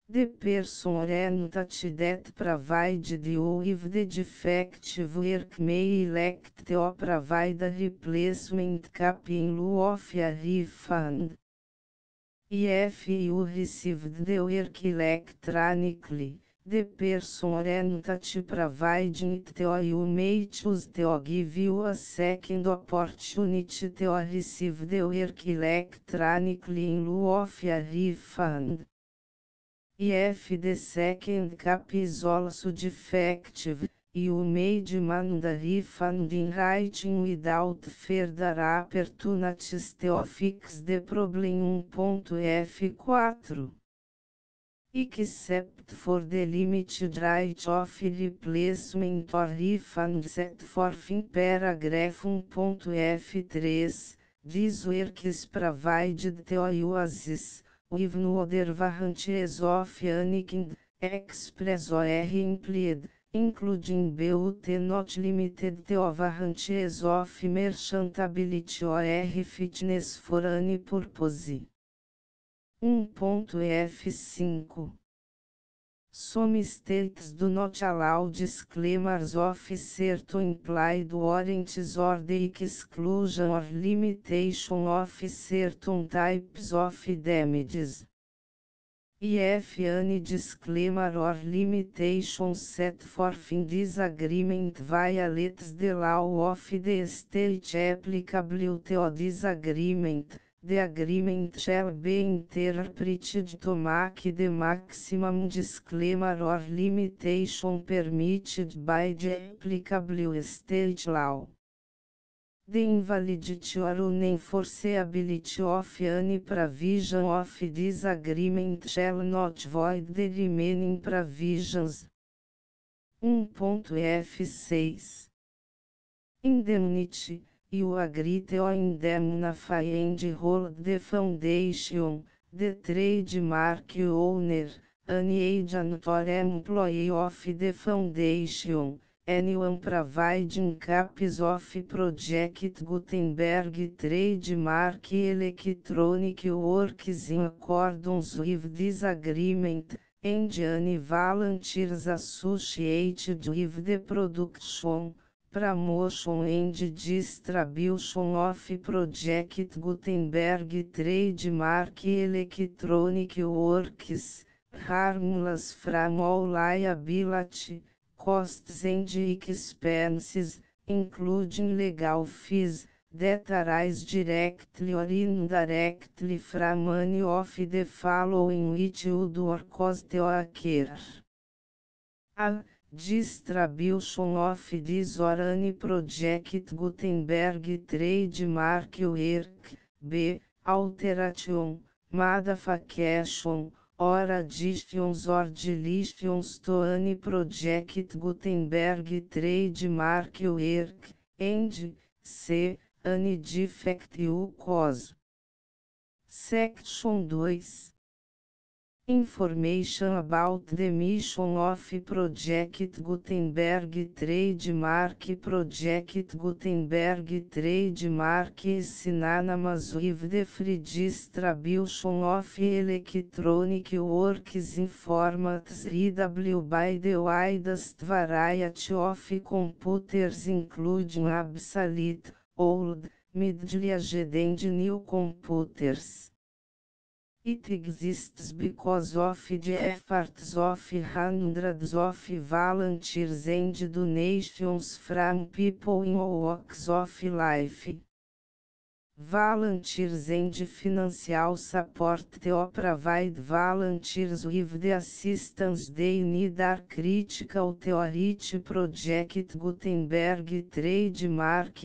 The person or entity that provided you with the defective work may elect to provide a replacement copy in lieu of a refund. If you received the work electronically, the person or entity providing it to you may choose to give you a second opportunity to receive the work electronically in lieu of a refund. If the second copy is also defective, you may demand a refund in writing without further opportunities to fix the problem. 1.f4 Except for the limited right of replacement or refund set forth in paragraph 1.f3, this work is provided to you as is, with no other warranties of any kind, express or implied, including but not limited to warranties of merchantability or fitness for any purpose. 1.f5 Some states do not allow disclaimers of certain implied warranties or the exclusion or limitation of certain types of damages. If any disclaimer or limitation set forth in this agreement violates the law of the state applicable to this agreement, the agreement shall be interpreted to make the maximum disclaimer or limitation permitted by the applicable state law. The invalidity or unenforceability of any provision of this agreement shall not void the remaining provisions. 1.f6 Indemnity You agree to indemnify and hold the foundation, the trademark owner, any agent or employee of the foundation, anyone providing copies of Project Gutenberg trademark electronic works in accordance with this agreement, and any volunteers associated with the production, promotion and distribution of Project Gutenberg trademark electronic works, harmless from all liability, costs and expenses, including legal fees, that arise directly or indirectly from any of the following which would or cause to occur. A. Distribution of this or any Project Gutenberg trademark work. B. Alteration, modification, or additions or deletions to any Project Gutenberg trademark work, and C. Any defect you cause. Section 2 Information about the mission of Project Gutenberg trademark. Project Gutenberg trademark is synonymous with the free distribution of electronic works in formats readable by the widest variety of computers, including obsolete, old, middle-aged and new computers. It exists because of the efforts of hundreds of volunteers and donations from people in all walks of life. Volunteers and financial support. To provide volunteers with the assistance they need are critical to reach Project Gutenberg trademark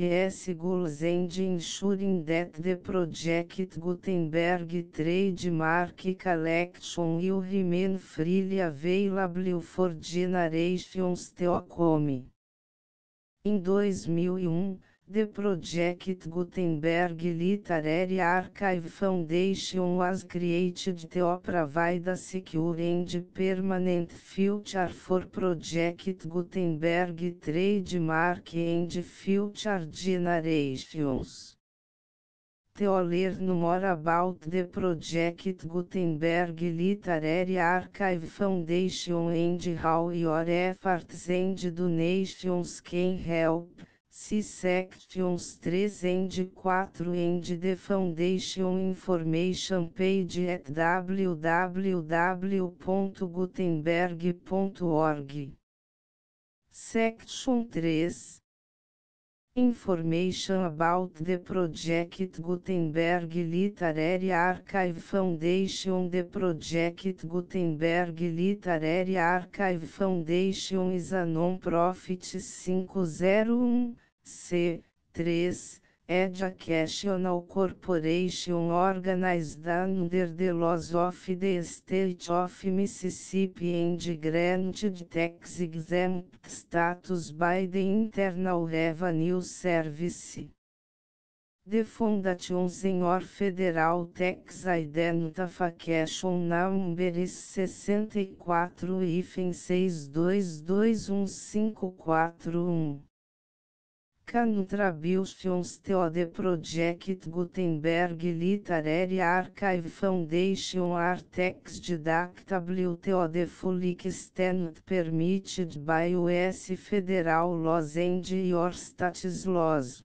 goals and ensuring that the Project Gutenberg trademark collection will remain freely available for generations to come. Em 2001, the Project Gutenberg Literary Archive Foundation was created to provide a secure and permanent future for Project Gutenberg trademark and future generations. To learn more about the Project Gutenberg Literary Archive Foundation and how your efforts and donations can help, see sections 3 and 4 and the Foundation information page at www.gutenberg.org. Section 3. Information about the Project Gutenberg Literary Archive Foundation. The Project Gutenberg Literary Archive Foundation is a non-profit 501(c)(3) educational corporation organized under the laws of the State of Mississippi and granted tax-exempt status by the Internal Revenue Service. The Foundation Senior Federal Tax Identification Number is 64-6221541. Contributions to the Project Gutenberg Literary Archive Foundation are tax deductible to the full extent permitted by U.S. federal laws and your state's laws.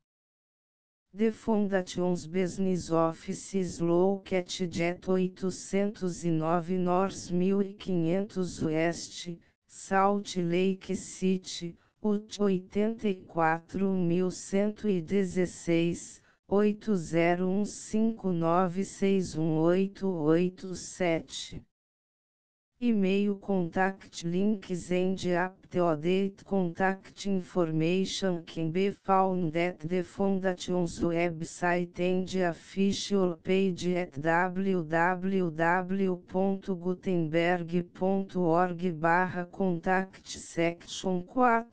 The Foundation's business office is located at 809 North 1500 West, Salt Lake City, Utah 84116, 8015961887. E-mail contact links and up-to-date contact information can be found at the Foundation's website and official page at www.gutenberg.org/contact section 4.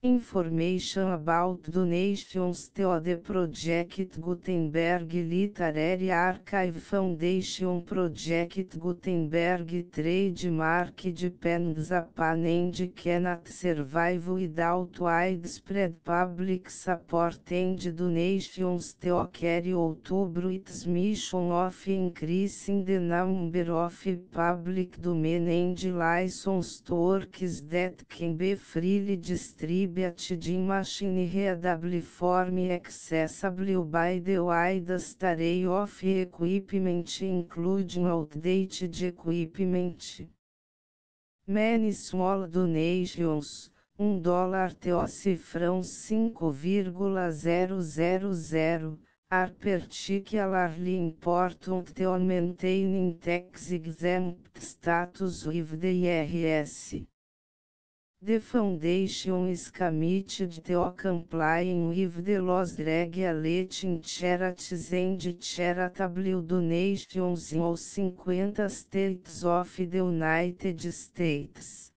Information about donations to the Project Gutenberg Literary Archive Foundation. Project Gutenberg trademark depends upon and cannot survive without widespread public support and donations to carry out its mission of increasing the number of public domain and licensed works that can be freely distributed in machine-readable form accessible by the widest array of equipment including outdated equipment. Many small donations, $1 to cifrão 5,000, are particularly important to maintaining tax-exempt status with the IRS. The Foundation is committed to complying with the laws regulating charities and charitable donations in all 50 states of the United States.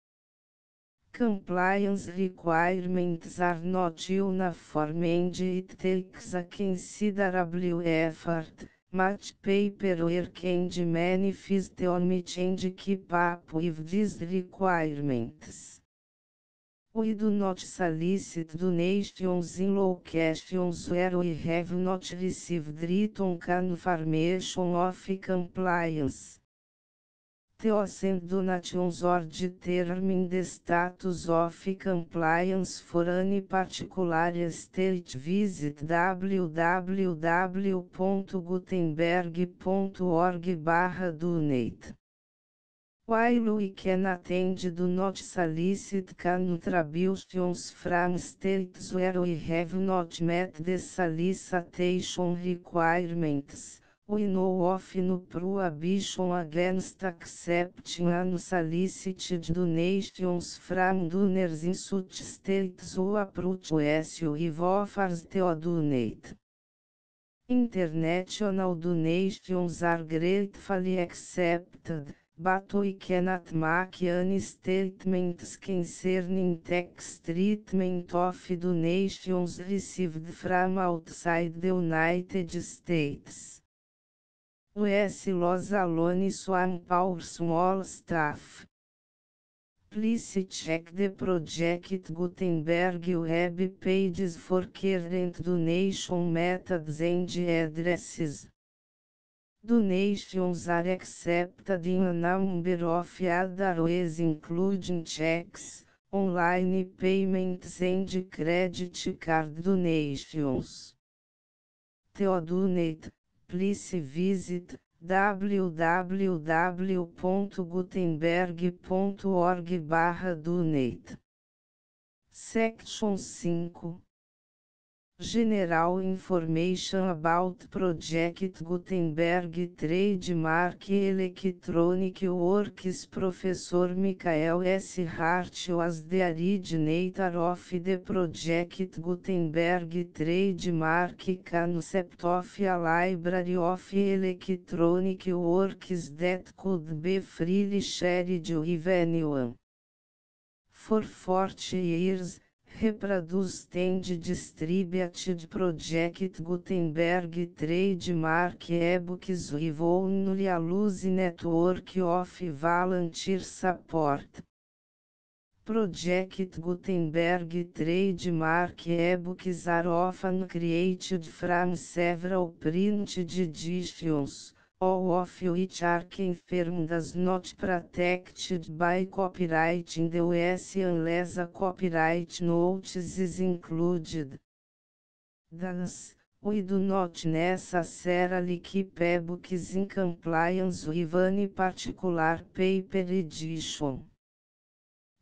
Compliance requirements are not uniform and it takes a considerable effort, much paperwork and many fees to meet and keep up with these requirements. We do not solicit donations in locations where we have not received written confirmation of compliance. To send donations or determine the status of compliance for any particular state, visit www.gutenberg.org/donate. While we can attend do not solicit contributions from states where we have not met the solicitation requirements, we know of no prohibition against accepting unsolicited donations from donors in such states who approach us with offers to donate. International donations are gratefully accepted, but we cannot make any statements concerning tax treatment of donations received from outside the United States. US laws alone swamp our small staff. Please check the Project Gutenberg web pages for current donation methods and addresses. Donations are accepted in a number of other ways including checks, online payments and credit card donations. To donate, please visit www.gutenberg.org/donate. Section 5. General Information about Project Gutenberg Trademark Electronic Works. Professor Michael S. Hart was the originator of the Project Gutenberg Trademark concept of a library of electronic works that could be freely shared with anyone. For 40 years, reproduced and distributed Project Gutenberg trademark ebooks with only a loose network of volunteer support. Project Gutenberg trademark ebooks are often created from several printed editions, all of which are confirmed as not protected by copyright in the US unless a copyright notice is included. Thus, we do not necessarily keep ebooks in compliance with any particular paper edition.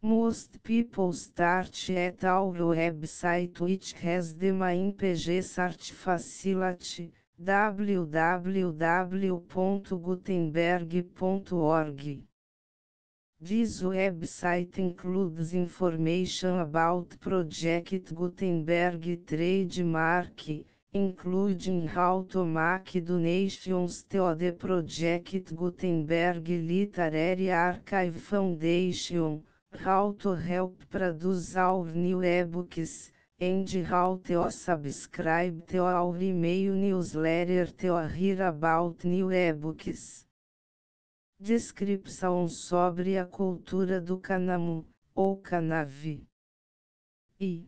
Most people start at our website, which has the main page search facility, www.gutenberg.org. This website includes information about Project Gutenberg trademark, including how to make donations to the Project Gutenberg Literary Archive Foundation, how to help produce our new ebooks, and how to subscribe to our email newsletter to hear about new ebooks. Descrição sobre a cultura do canamu, ou canavi. E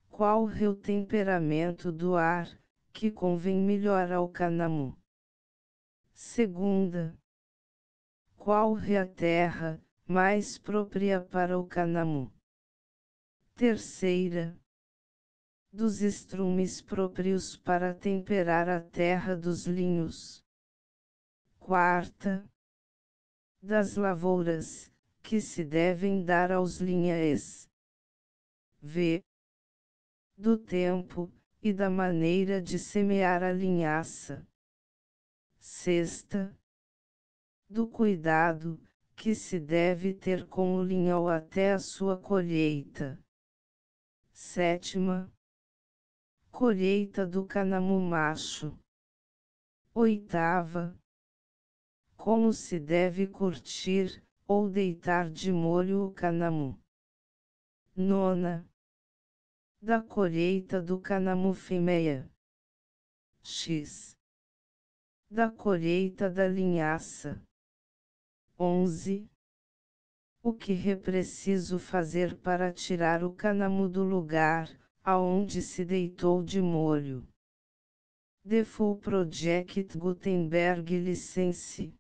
qual é o temperamento do ar, que convém melhor ao canamu? Segunda, qual é a terra mais própria para o canamu? Terceira, dos estrumes próprios para temperar a terra dos linhos. Quarta, das lavouras, que se devem dar aos linhaes. V. Do tempo, e da maneira de semear a linhaça. Sexta, do cuidado, que se deve ter com o linhão até a sua colheita. Sétima, colheita do canamu macho. Oitava, como se deve curtir, ou deitar de molho o canamu. Nona, da colheita do canamu fêmea. X. Da colheita da linhaça. 11. O que é preciso fazer para tirar o canamu do lugar, aonde se deitou de molho. The Full Project Gutenberg License.